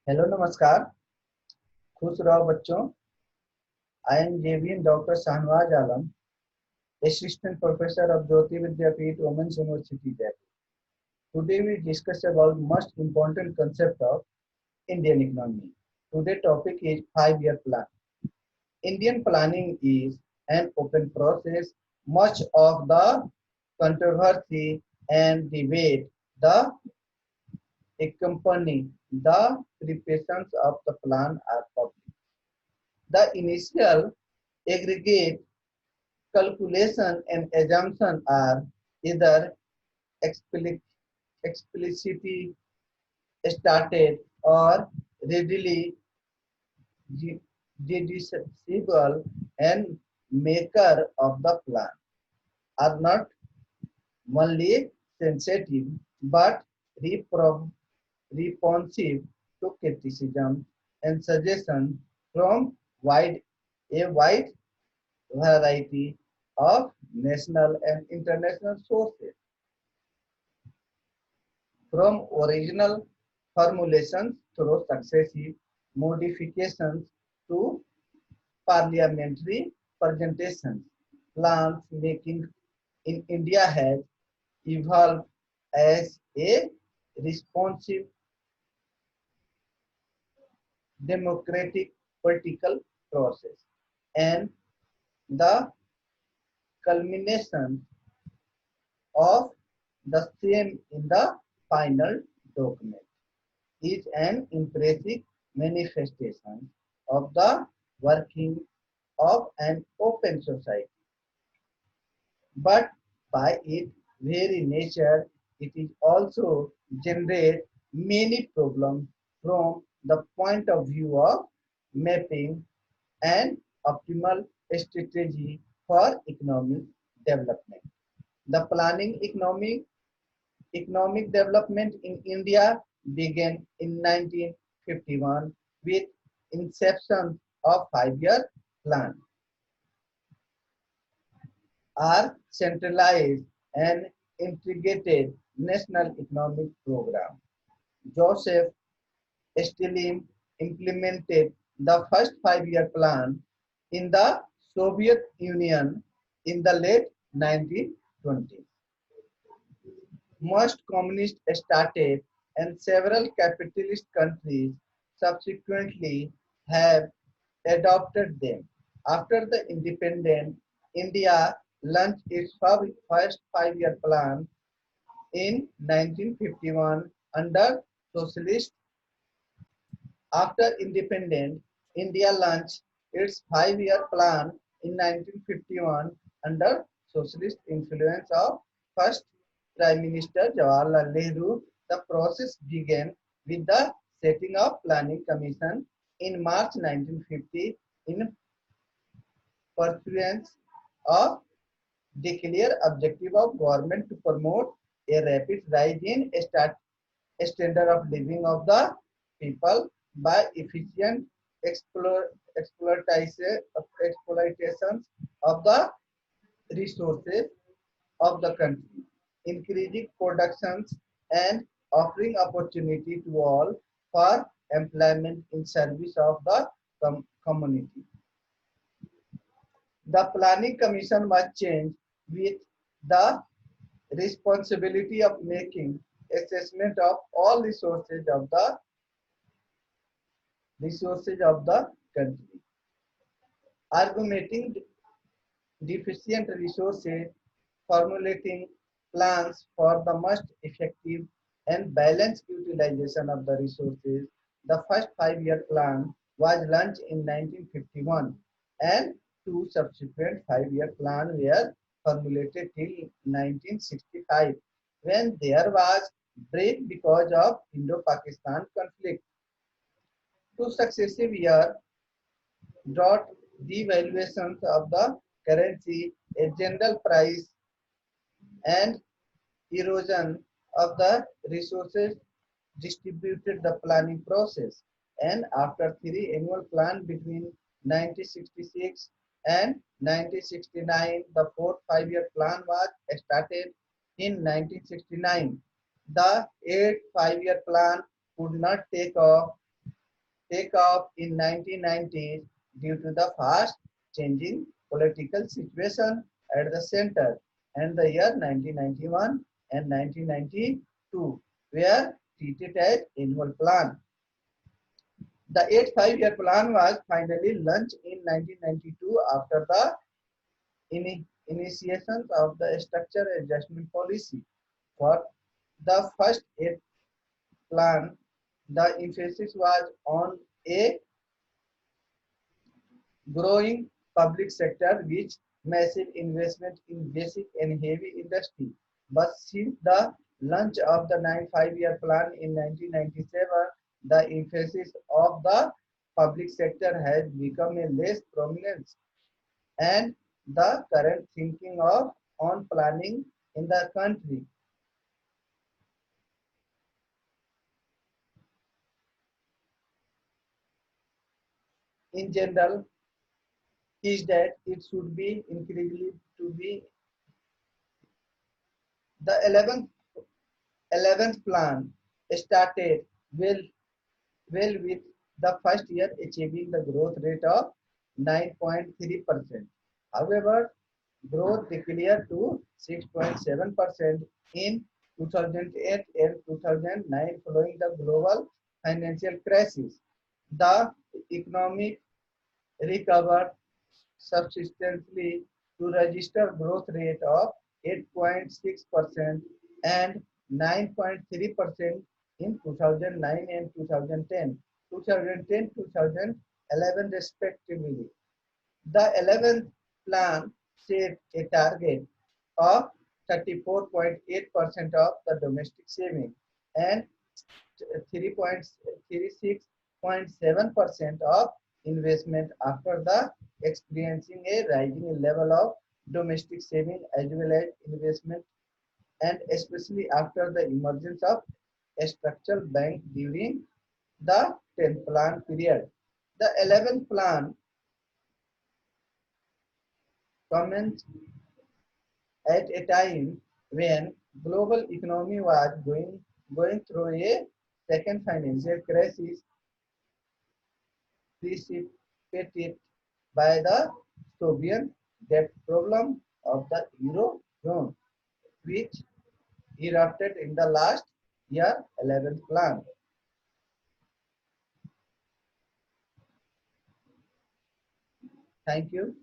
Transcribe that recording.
Hello नमस्कार। खुश रहो बच्चों। I am JVN doctor Shahnawaz Alam, assistant professor of Jyoti Vidyapeeth Women's University, Jaipur. Today we discuss about most important concept of Indian economy. Today topic is 5-year plan. Indian planning is an open process. Much of the controversy and debate the accompany the preparations of the plan are public. The initial aggregate calculation and assumption are either explicitly stated or readily deducible, and maker of the plan are not only sensitive but responsive to criticism and suggestion from a wide variety of national and international sources. From original formulations through successive modifications to parliamentary presentations, plans making in India has evolved as a responsive democratic political process, and the culmination of the same in the final document is an impressive manifestation of the working of an open society. But by its very nature, it is also generate many problems from the point of view of mapping an optimal strategy for economic development. The planning economic development in India began in 1951 with inception of 5-year plan are centralized and integrated national economic program. Joseph Stalin implemented the first 5-year plan in the Soviet Union in the late 1920s. Most communist states and several capitalist countries subsequently have adopted them. After the independence, India launched its first 5-year plan in 1951 under socialist. After independence, India launched its 5-year plan in 1951 under socialist influence of first Prime Minister Jawaharlal Nehru. The process began with the setting of Planning Commission in March 1950 in pursuance of the clear objective of government to promote a rapid rise in standard of living of the people by efficient exploitations of the resources of the country, increasing productions and offering opportunity to all for employment in service of the community. The Planning Commission was changed with the responsibility of making assessment of all resources of the country, argumenting deficient resources, formulating plans for the most effective and balanced utilization of the resources. The first 5-year plan was launched in 1951 and two subsequent 5-year plans were formulated till 1965 when there was break because of Indo-Pakistan conflict. Two successive years brought devaluations of the currency, a general price and erosion of the resources distributed the planning process. And after three annual plan between 1966 and 1969, the fourth 5-year plan was started in 1969. The eighth 5-year plan could not take off take off in 1990s due to the fast changing political situation at the center, and the year 1991 and 1992 were treated as annual plan. The 8 5-year plan was finally launched in 1992 after the initiation of the structure adjustment policy. For the first 8 plan, the emphasis was on a growing public sector with massive investment in basic and heavy industry. But since the launch of the 9 5-year plan in 1997, the emphasis of the public sector has become a less prominent, and the current thinking of on planning in the country in general is that it should be increasingly to be the 11th plan started well, well with the first year achieving the growth rate of 9.3%. However, growth declared to 6.7% in 2008 and 2009 following the global financial crisis. The economic recovered substantially to register growth rate of 8.6% and 9.3% in 2009 and 2010, 2011 respectively. The 11th plan set a target of 34.8% of the domestic saving and 3.36.7% of investment after the experiencing a rising level of domestic saving as well as investment, and especially after the emergence of a structural bank during the 10th plan period. The 11th plan commenced at a time when global economy was going through a second financial crisis precipitated by the Soviet debt problem of the Eurozone, which erupted in the last year 11th plan. Thank you.